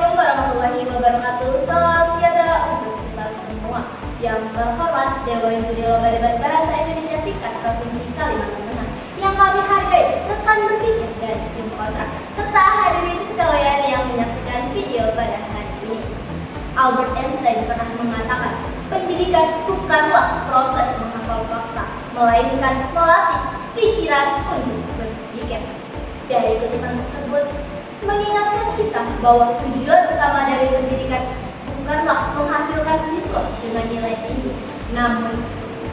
Assalamualaikum warahmatullahi wabarakatuh. Salam sejahtera untuk kita semua. Yang terhormat Dewan Juri Lomba Debat Bahasa Indonesia tingkat Provinsi Kalimantan Tengah, yang kami hargai rekan berpikir dan tim kontrak, serta hadirin sekalian yang menyaksikan video pada hari ini. Albert Einstein pernah mengatakan, pendidikan bukanlah proses menghafal fakta, melainkan melatih pikiran untuk berpikir. Dari kutipan tersebut mengingatkan kita bahwa tujuan utama dari pendidikan bukanlah menghasilkan siswa dengan nilai tinggi, namun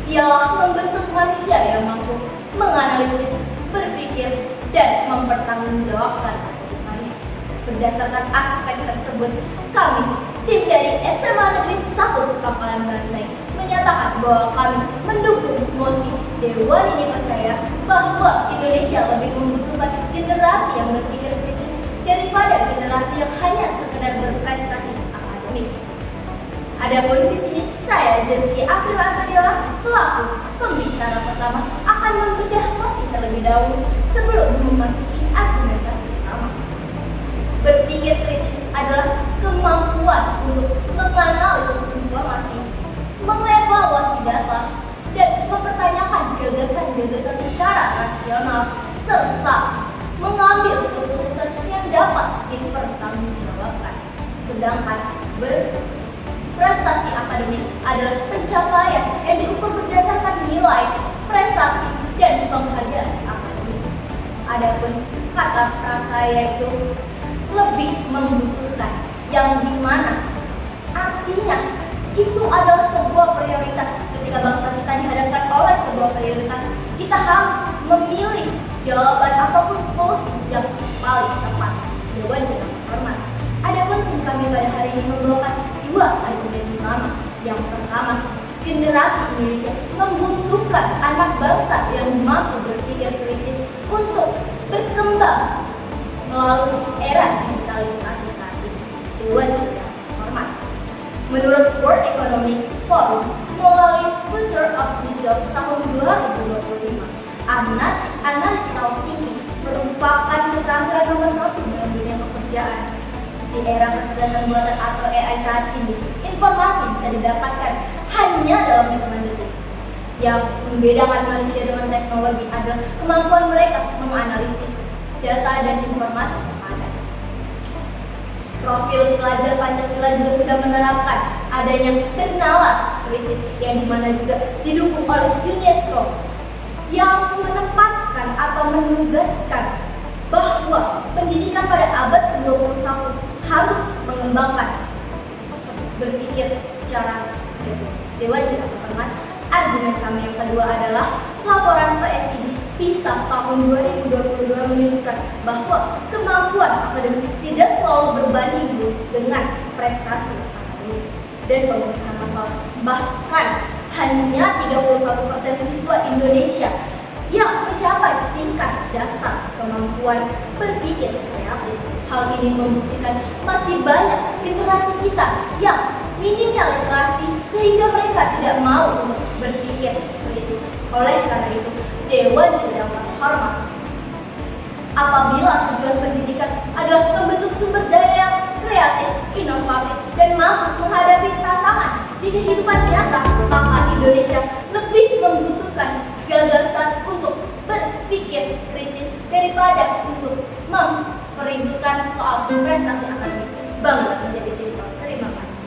ialah membentuk manusia yang mampu menganalisis, berpikir, dan mempertanggungjawabkan keputusannya. Berdasarkan aspek tersebut, kami, tim dari SMA Negeri 1 Pangkalan Banteng, menyatakan bahwa kami mendukung mosi Dewan ini percaya bahwa Indonesia lebih membutuhkan generasi yang berpikir kritis daripada generasi yang hanya sekedar berprestasi akademik. Adapun di sini saya Zelski Afrila Fadila selaku pembicara pertama akan membedah mosi terlebih dahulu sebelum memasuki argumentasi pertama. Berpikir kritis adalah kemampuan untuk menganalisis informasi, mengevaluasi data, dan mempertanyakan gagasan-gagasan secara rasional serta mengambil keputusan yang dapat dipertanggungjawabkan. Sedangkan berprestasi akademik adalah pencapaian yang diukur berdasarkan nilai, prestasi, dan penghargaan akademik. Adapun kata prasaya itu lebih membutuhkan, yang dimana artinya itu adalah sebuah prioritas. Ketika bangsa kita dihadapkan oleh sebuah prioritas, kita harus memilih jawaban ataupun solusi yang paling tepat. Dewan Juri Terhormat, adapun tim kami pada hari ini membawakan dua argumen utama. Yang pertama, generasi Indonesia membutuhkan anak bangsa yang mampu berpikir kritis untuk berkembang melalui era digitalisasi saat ini. Dewan Juri Terhormat, menurut World Economic Forum melalui Future of the Jobs tahun 2025, analytical thinking merupakan keterampilan nomor 1 dalam dunia pekerjaan. Di era kecerdasan buatan atau AI saat ini, informasi bisa didapatkan hanya dalam hitungan detik. Yang membedakan manusia dengan teknologi adalah kemampuan mereka menganalisis data dan informasi yang ada. Profil pelajar Pancasila juga sudah menerapkan adanya kenalan kritis yang dimana juga didukung oleh UNESCO yang menempatkan atau menugaskan bahwa pendidikan pada abad ke-21 harus mengembangkan berpikir secara kritis. Dewan Juri Terhormat, argumen kami yang kedua adalah laporan PSID PISA tahun 2022 menunjukkan bahwa kemampuan akademik tidak selalu berbanding lurus dengan prestasi akademik dan pemecahan masalah. Bahkan hanya 31% siswa Indonesia yang mencapai tingkat dasar kemampuan berpikir kreatif. Hal ini membuktikan masih banyak generasi kita yang minimnya literasi sehingga mereka tidak mau untuk berpikir kritis. Oleh karena itu, Dewan Juri Terhormat, apabila tujuan pendidikan adalah membentuk sumber daya yang kreatif, inovatif, dan mampu menghadapi tantangan di kehidupan nyata, maka Indonesia lebih membutuhkan gagasan untuk berpikir kritis daripada untuk mempeributkan soal prestasi akademik. Bangga menjadi tim. Terima kasih.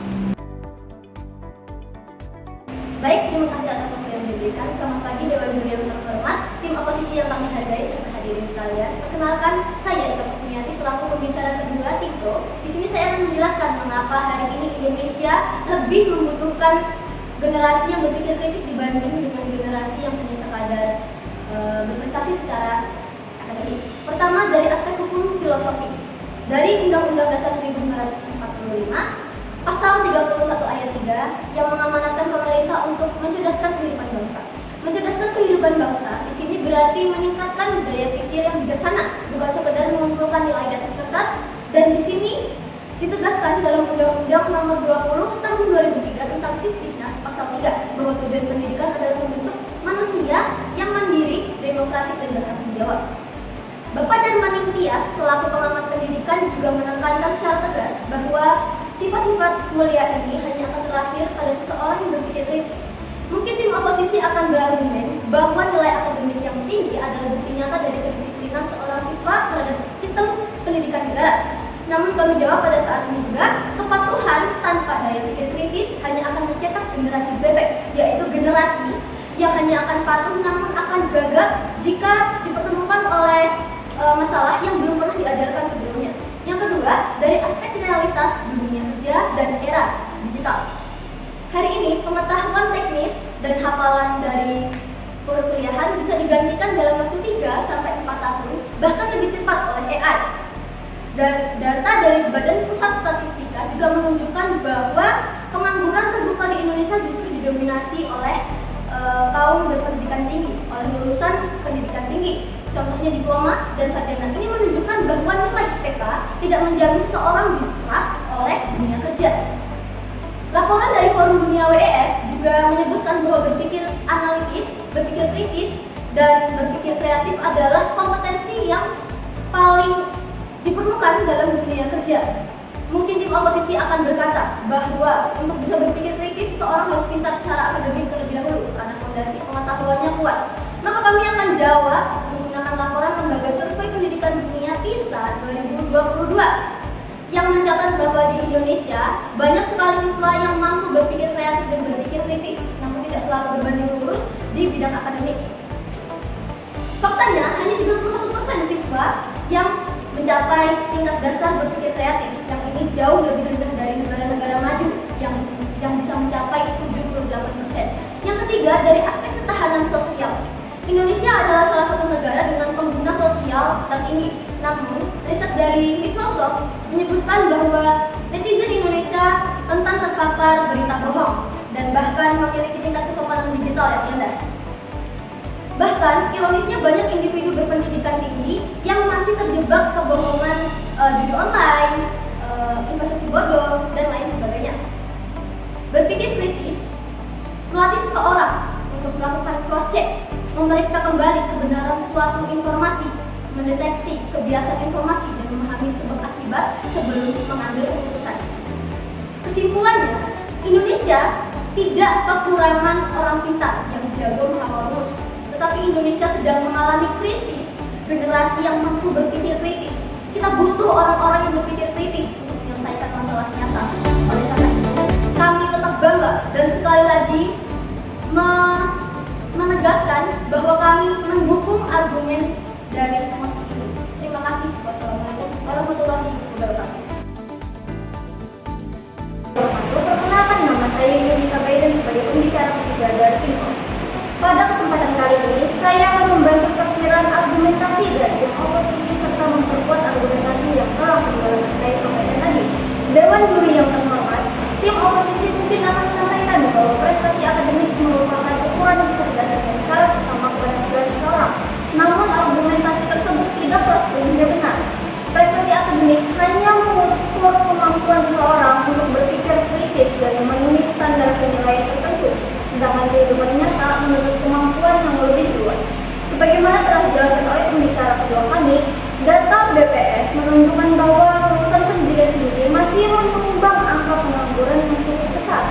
Baik, terima kasih atas waktu yang diberikan. Selamat pagi Dewan Juri yang terhormat, tim oposisi yang kami hargai serta hadirin sekalian. Perkenalkan, saya Ika Kusmiati selaku pembicara kedua tim Pro. Di sini saya akan menjelaskan mengapa hari ini Indonesia lebih membutuhkan generasi yang berpikir kritis dibanding dengan generasi yang hanya sekadar berprestasi secara akademik. Pertama, dari aspek hukum filosofi. Dari Undang-Undang Dasar 1945, Pasal 31 ayat 3 yang mengamanatkan pemerintah untuk mencerdaskan kehidupan bangsa. Mencerdaskan kehidupan bangsa di sini berarti meningkatkan daya pikir yang bijaksana, bukan sekedar mengumpulkan nilai di atas kertas. Dan di sini ditegaskan dalam Undang-Undang Nomor 20 Tahun 2003 tentang Sisdiknas Pasal 3 bahwa tujuan pendidikan adalah membentuk manusia yang mandiri, demokratis, dan bertanggung jawab. Bapak Darmaning Tias selaku pengamat pendidikan juga menekankan secara tegas bahwa Sifat-sifat mulia ini hanya akan terakhir pada seseorang yang berpikir kritis. Mungkin tim oposisi akan berargumen bahwa nilai akademik yang tinggi adalah bukti nyata dari kedisiplinan seorang siswa terhadap sistem pendidikan negara. Namun kami jawab pada saat ini juga, kepatuhan tanpa daya pikir kritis hanya akan mencetak generasi bebek, yaitu generasi yang hanya akan patuh namun akan gagap jika dipertemukan oleh masalah yang belum pernah diajarkan sebelumnya. Yang kedua, dari aspek realitas dunia kerja dan era digital. Hari ini, pengetahuan teknis dan hafalan dari perkuliahan bisa digantikan dalam waktu 3-4 tahun, bahkan lebih cepat oleh AI. Dan data dari Badan Pusat Statistika juga menunjukkan bahwa pengangguran terbuka di Indonesia justru didominasi oleh kaum berpendidikan tinggi, oleh lulusan pendidikan tinggi. Contohnya diploma dan sarjana. Ini menunjukkan bahwa nilai IPK tidak menjamin seseorang diserap oleh dunia kerja. Laporan dari Forum Dunia WEF juga menyebutkan bahwa berpikir analitis, berpikir kritis, dan berpikir kreatif adalah kompetensi yang paling diperlukan dalam dunia kerja. Mungkin tim oposisi akan berkata bahwa untuk bisa berpikir kritis, seseorang harus pintar secara akademik terlebih dahulu karena fondasi pengetahuannya kuat. Maka kami akan jawab menggunakan laporan Lembaga Survei Pendidikan Dunia PISA 2022 yang mencatat bahwa di Indonesia banyak sekali siswa yang mampu berpikir kreatif dan berpikir kritis, namun tidak selalu berbanding lurus di bidang akademik. Faktanya, hanya 31% siswa yang mencapai tingkat dasar berpikir kreatif, yang ini jauh lebih rendah dari negara-negara maju yang bisa mencapai 78%. Yang ketiga, dari aspek ketahanan sosial. Indonesia adalah salah satu negara dengan pengguna sosial tertinggi. Namun, riset dari Microsoft menyebutkan bahwa netizen Indonesia rentan terpapar berita bohong dan bahkan memiliki tingkat kesopanan digital yang rendah. Bahkan, ironisnya banyak individu berpendidikan tinggi yang masih terjebak kebohongan judi online, investasi bodong, dan lain sebagainya. Berpikir kritis melatih seseorang untuk melakukan cross-check, memeriksa kembali kebenaran suatu informasi, mendeteksi kebiasaan informasi, dan memahami sebab akibat sebelum mengambil keputusan. Kesimpulannya, Indonesia tidak kekurangan orang pintar yang jago menghafal rumus, tetapi Indonesia sedang mengalami krisis generasi yang mampu berpikir kritis. Kita butuh orang-orang yang berpikir kritis untuk menyelesaikan masalah nyata. Oleh karena itu, kami tetap bangga dan sekali lagi menegaskan bahwa kami mendukung argumen dari mosi ini. Terima kasih. Wassalamualaikum warahmatullahi wabarakatuh. Perkenalkan, nama saya Yudhika Baiden sebagai pembicara ketiga dari tim. Pada kesempatan kali ini, saya akan membantu perkiraan argumentasi dari tim oposisi serta memperkuat argumentasi yang telah saya sampaikan tadi. Dewan juri yang terhormat, tim oposisi mungkin akan menyampaikan bahwa prestasi akademik merupakan ukuran kecerdasan yang salah utama keberhasilan seseorang. Namun argumentasi tersebut tidaklah sepenuhnya benar. Prestasi akademik hanya mengukur kemampuan seseorang untuk berpikir kritis dan memenuhi standar penilaian tertentu, sedangkan kehidupan nyata menuntut kemampuan yang lebih luas. Sebagaimana telah dijelaskan oleh pembicara kedua kami, data BPS menunjukkan bahwa lulusan pendidikan tinggi masih menyumbang angka pengangguran yang cukup besar.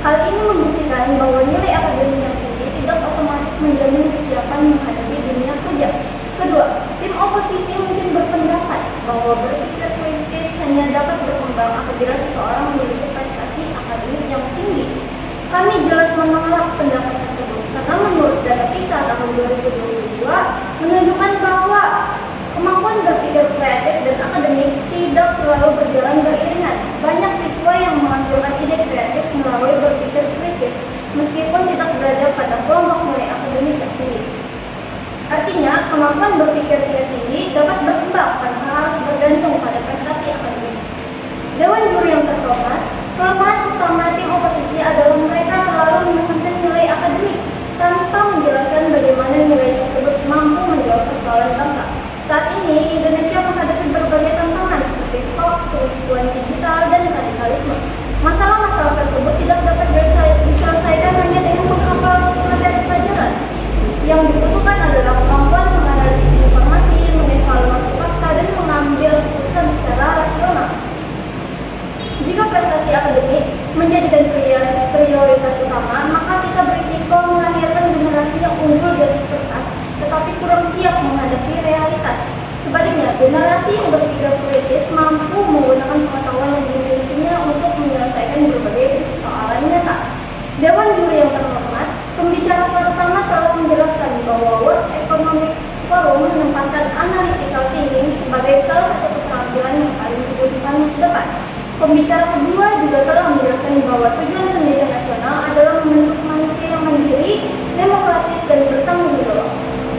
Hal ini membuktikan bahwa nilai akademik yang tinggi tidak otomatis menjamin kesiapan menghadapi dunia kerja. Kedua, tim oposisi mungkin berpendapat bahwa berpikir kritis hanya dapat berkembang apabila seseorang memiliki prestasi akademik yang tinggi. Kami jelas menolak pendapat tersebut karena menurut data PISA tahun 2022 menunjukkan bahwa kemampuan berpikir kreatif dan akademik tidak selalu berjalan beriringan. Banyak siswa yang menghasilkan ide kreatif melalui berpikir kritis, meskipun tidak berada pada kelompok nilai akademik tertinggi. Artinya, kemampuan berpikir tingkat tinggi dapat berkembang tanpa harus bergantung pada prestasi akademik. Dewan juri yang terhormat, kelemahan utama tim oposisi adalah mereka terlalu menekankan nilai akademik tanpa menjelaskan bagaimana nilai tersebut mampu menjawab persoalan realitas. Sebaliknya, generasi yang berpikir kritis mampu menggunakan pengetahuan yang dimilikinya untuk menyelesaikan berbagai persoalan nyata. Dewan Juri yang terhormat, pembicara pertama telah menjelaskan bahwa World Economic Forum menempatkan analytical thinking sebagai salah satu keterampilan yang paling dibutuhkan masa depan. Pembicara kedua juga telah menjelaskan bahwa tujuan pendidikan nasional adalah membentuk manusia yang mandiri, demokratis, dan bertanggung jawab.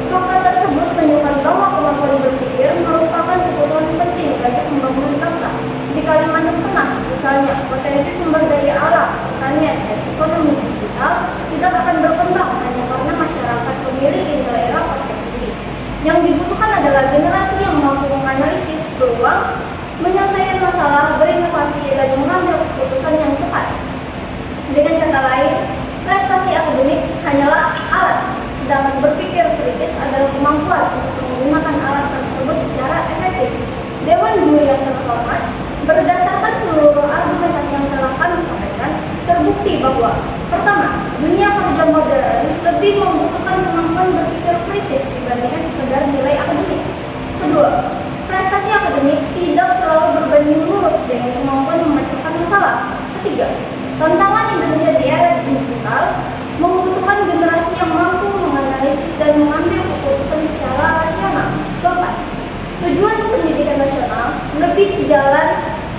Fakta tersebut menunjukkan bahwa kemampuan berpikir merupakan kebutuhan penting bagi pembangunan bangsa. Di Kalimantan Tengah, misalnya, potensi sumber daya alam, pertanian, dan ekonomi digital tidak akan berkembang hanya karena masyarakat memiliki nilai rapat yang tinggi. Yang dibutuhkan adalah generasi yang mampu menganalisis peluang, menyelesaikan masalah, berinovasi, dan mengambil keputusan yang tepat. Dengan kata lain, prestasi akademik hanyalah alat, sedangkan berpikir kritis adalah kemampuan untuk menggunakan alat tersebut secara efektif. Dewan Juri yang terhormat, berdasarkan seluruh argumentasi yang telah kami sampaikan, terbukti bahwa pertama, dunia kerja modern lebih membutuhkan kemampuan berpikir kritis dibandingkan sekedar nilai akademik. Kedua, prestasi akademik tidak selalu berbanding lurus dengan kemampuan memecahkan masalah. Ketiga, tantangan Indonesia di era digital membutuhkan generasi yang mampu menganalisis dan mengambil keputusan secara rasional. Keempat, tujuan pendidikan nasional lebih sejalan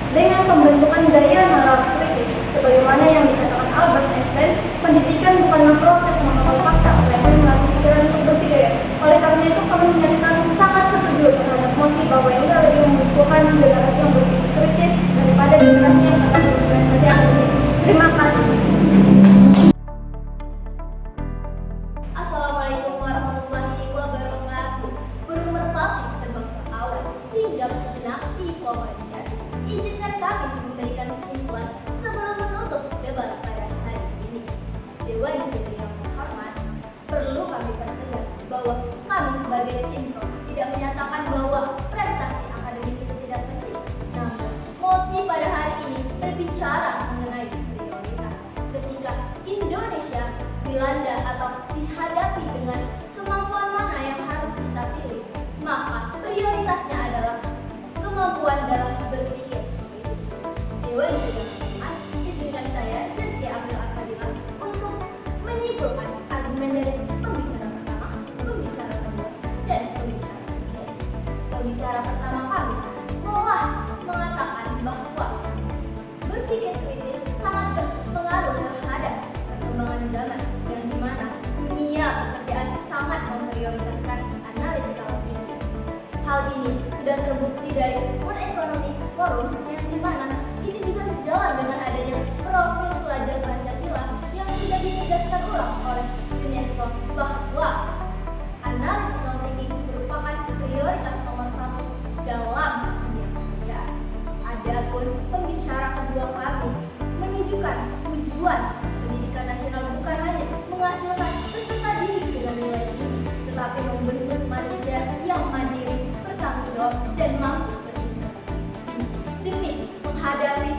dengan pembentukan daya nalar kritis. Sebagaimana yang dikatakan Albert Einstein, pendidikan bukanlah proses menghafal fakta, melainkan melatih pikiran untuk berpikir. Oleh karena itu, kami menyatakan sangat setuju terhadap mosi bahwa ini lebih membutuhkan generasi yang berpikir kritis daripada generasi yang akan berprestasi akademik. Terima kasih. Assalamualaikum warahmatullahi wabarakatuh. Burung merpati terbang ke awan, tinggal sejenak di pohon jati. Izinkan kami memberikan kesimpulan sebelum menutup debat pada hari ini. Dewan Juri yang terhormat, perlu kami pertegas bahwa kami sebagai tim pro tidak menyatakan bahwa prestasi akademik itu tidak penting. Namun, mosi pada hari ini berbicara mengenai prioritas. Ketika Indonesia dilanda atau dihadapi dengan kemampuan mana yang harus kita pilih, maka prioritasnya adalah kemampuan dalam berpikir kritis. Dewan Juri izinkan saya, Zizki Abdul Al-Fadilah, untuk menyimpulkan argumen dari pembicara pertama, pembicara kedua, dan pembicara ketiga. Pembicara pertama kami telah mengatakan bahwa berpikir kritis sangat berpengaruh terhadap perkembangan zaman, yang dimana dunia pekerjaan sangat memprioritaskan analytical thinking. Hal ini sudah terbukti dari World Economic Forum, yang dimana ini juga sejalan dengan adanya profil pelajar Pancasila yang sudah ditegaskan ulang oleh UNESCO bahwa analytical thinking merupakan prioritas nomor 1 dalam dunia pekerjaan. Adapun pembicara kedua kami menunjukkan tujuan pendidikan nasional bukan hanya menghasilkan peserta didik dengan nilai tinggi, tetapi membentuk manusia yang mandiri, bertanggung jawab, dan mampu berintegrasi demi menghadapi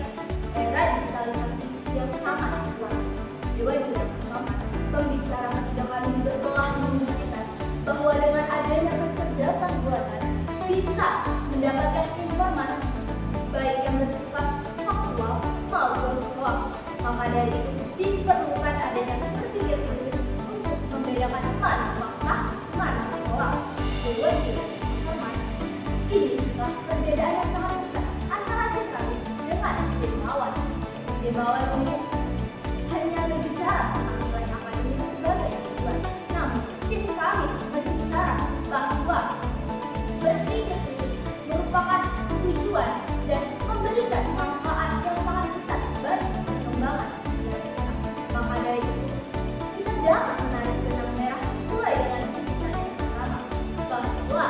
era digitalisasi yang sangat kuat. Dewan Juri pertama, pembicara ketiga kami juga telah membuktikan bahwa dengan adanya kecerdasan buatan bisa mendapatkan informasi baik yang bersifat faktual maupun hoax. Maka dari itu diperlukan adanya berpikir kritis untuk membedakan mana fakta, mana hoax. Dewan Juri terhormat, inilah perbedaan yang sangat besar antara tim kami dengan tim lawan. Tim lawan umum hanya berbicara tentang nilai akademik sebagai tujuan, namun tim kami berbicara bahwa berpikir kritis merupakan tujuan dan memberikan manfaat yang sangat besar bagi perkembangan negara kita. Maka dari itu, kita dapat menarik benang merah sesuai dengan tuntutan yang pertama, bahwa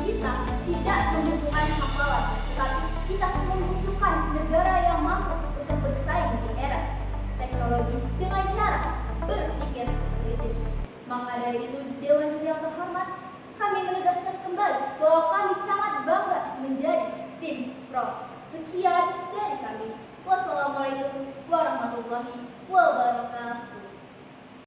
kita tidak membutuhkan hafalan, tetapi kita membutuhkan negara yang mampu untuk bersaing di era teknologi dengan cara berpikir kritis. Maka dari itu, Dewan Juri yang terhormat, kami menegaskan kembali bahwa kami sangat bangga menjadi tim pro. Sekian dari kami. Wassalamualaikum warahmatullahi wabarakatuh.